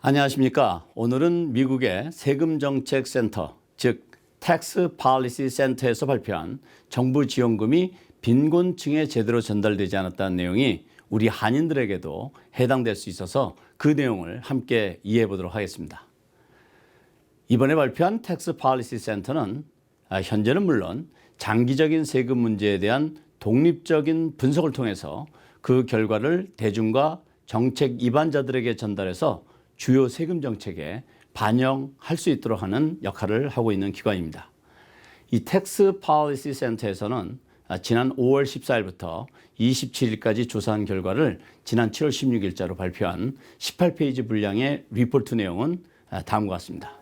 안녕하십니까. 오늘은 미국의 세금정책센터, 즉 Tax Policy Center에서 발표한 정부 지원금이 빈곤층에 제대로 전달되지 않았다는 내용이 우리 한인들에게도 해당될 수 있어서 그 내용을 함께 이해해 보도록 하겠습니다. 이번에 발표한 Tax Policy Center는 현재는 물론 장기적인 세금 문제에 대한 독립적인 분석을 통해서 그 결과를 대중과 정책 입안자들에게 전달해서 주요 세금 정책에 반영할 수 있도록 하는 역할을 하고 있는 기관입니다. 이 Tax Policy Center에서는 지난 5월 14일부터 27일까지 조사한 결과를 지난 7월 16일자로 발표한 18페이지 분량의 리포트 내용은 다음과 같습니다.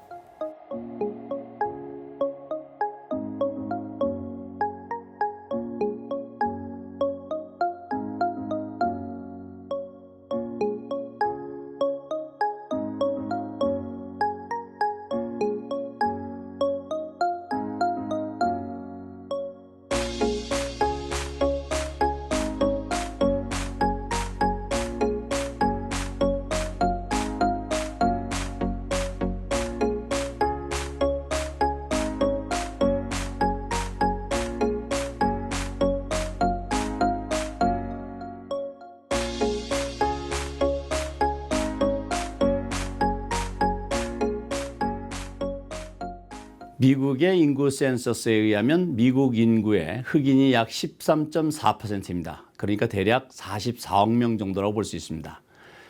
미국의 인구 센서스에 의하면 미국 인구의 흑인이 약 13.4%입니다. 그러니까 대략 44억 명 정도라고 볼 수 있습니다.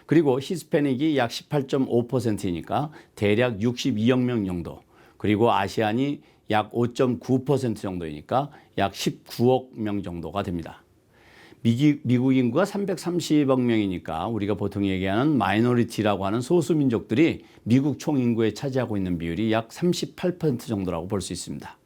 그리고 히스패닉이 약 18.5%이니까 대략 62억 명 정도. 그리고 아시안이 약 5.9% 정도이니까 약 19억 명 정도가 됩니다. 미국 인구가 330억 명이니까 우리가 보통 얘기하는 마이너리티라고 하는 소수민족들이 미국 총인구에 차지하고 있는 비율이 약 38% 정도라고 볼 수 있습니다.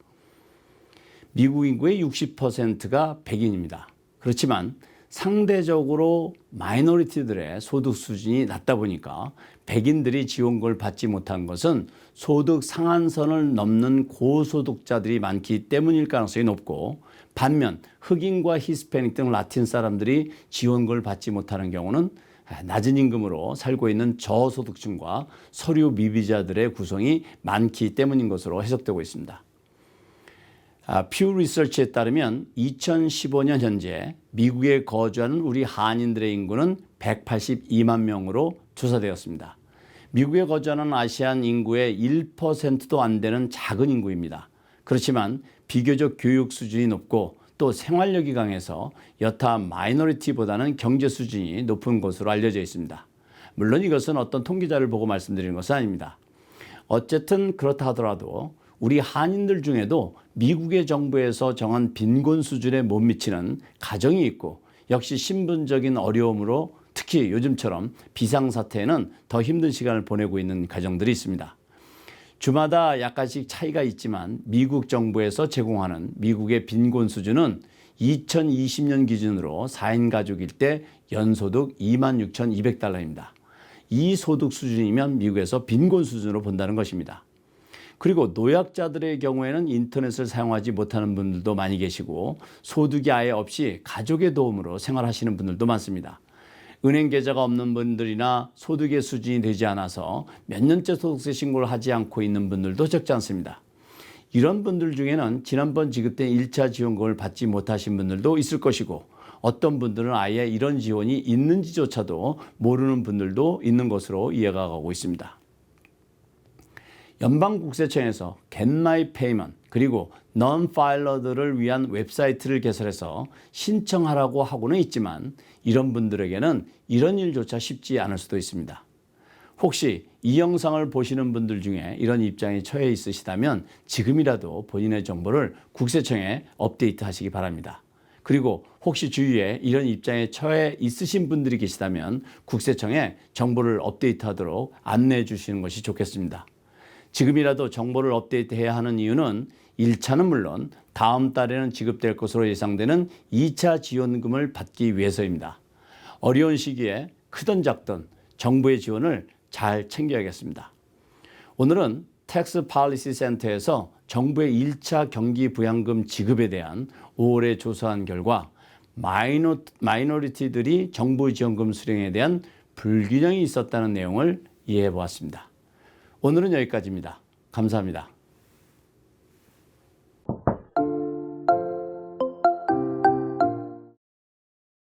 미국 인구의 60%가 백인입니다. 그렇지만 상대적으로 마이너리티들의 소득 수준이 낮다 보니까 백인들이 지원금을 받지 못한 것은 소득 상한선을 넘는 고소득자들이 많기 때문일 가능성이 높고, 반면 흑인과 히스패닉 등 라틴 사람들이 지원금을 받지 못하는 경우는 낮은 임금으로 살고 있는 저소득층과 서류 미비자들의 구성이 많기 때문인 것으로 해석되고 있습니다. 퓨 리서치에 따르면 2015년 현재 미국에 거주하는 우리 한인들의 인구는 182만 명으로 조사되었습니다. 미국에 거주하는 아시안 인구의 1%도 안 되는 작은 인구입니다. 그렇지만 비교적 교육 수준이 높고 또 생활력이 강해서 여타 마이너리티보다는 경제 수준이 높은 것으로 알려져 있습니다. 물론 이것은 어떤 통계자를 보고 말씀드리는 것은 아닙니다. 어쨌든 그렇다 하더라도 우리 한인들 중에도 미국의 정부에서 정한 빈곤 수준에 못 미치는 가정이 있고, 역시 신분적인 어려움으로 특히 요즘처럼 비상사태에는 더 힘든 시간을 보내고 있는 가정들이 있습니다. 주마다 약간씩 차이가 있지만 미국 정부에서 제공하는 미국의 빈곤 수준은 2020년 기준으로 4인 가족일 때 연소득 26,200달러입니다. 이 소득 수준이면 미국에서 빈곤 수준으로 본다는 것입니다. 그리고 노약자들의 경우에는 인터넷을 사용하지 못하는 분들도 많이 계시고, 소득이 아예 없이 가족의 도움으로 생활하시는 분들도 많습니다. 은행 계좌가 없는 분들이나 소득의 수준이 되지 않아서 몇 년째 소득세 신고를 하지 않고 있는 분들도 적지 않습니다. 이런 분들 중에는 지난번 지급된 1차 지원금을 받지 못하신 분들도 있을 것이고, 어떤 분들은 아예 이런 지원이 있는지조차도 모르는 분들도 있는 것으로 이해가 가고 있습니다. 연방국세청에서 Get My Payment 그리고 non-filer들을 위한 웹사이트를 개설해서 신청하라고 하고는 있지만, 이런 분들에게는 이런 일조차 쉽지 않을 수도 있습니다. 혹시 이 영상을 보시는 분들 중에 이런 입장에 처해 있으시다면 지금이라도 본인의 정보를 국세청에 업데이트 하시기 바랍니다. 그리고 혹시 주위에 이런 입장에 처해 있으신 분들이 계시다면 국세청에 정보를 업데이트하도록 안내해 주시는 것이 좋겠습니다. 지금이라도 정보를 업데이트해야 하는 이유는 1차는 물론 다음 달에는 지급될 것으로 예상되는 2차 지원금을 받기 위해서입니다. 어려운 시기에 크든 작든 정부의 지원을 잘 챙겨야겠습니다. 오늘은 Tax Policy Center에서 정부의 1차 경기 부양금 지급에 대한 5월에 조사한 결과 마이너리티들이 정부 지원금 수령에 대한 불균형이 있었다는 내용을 이해해 보았습니다. 오늘은 여기까지입니다. 감사합니다.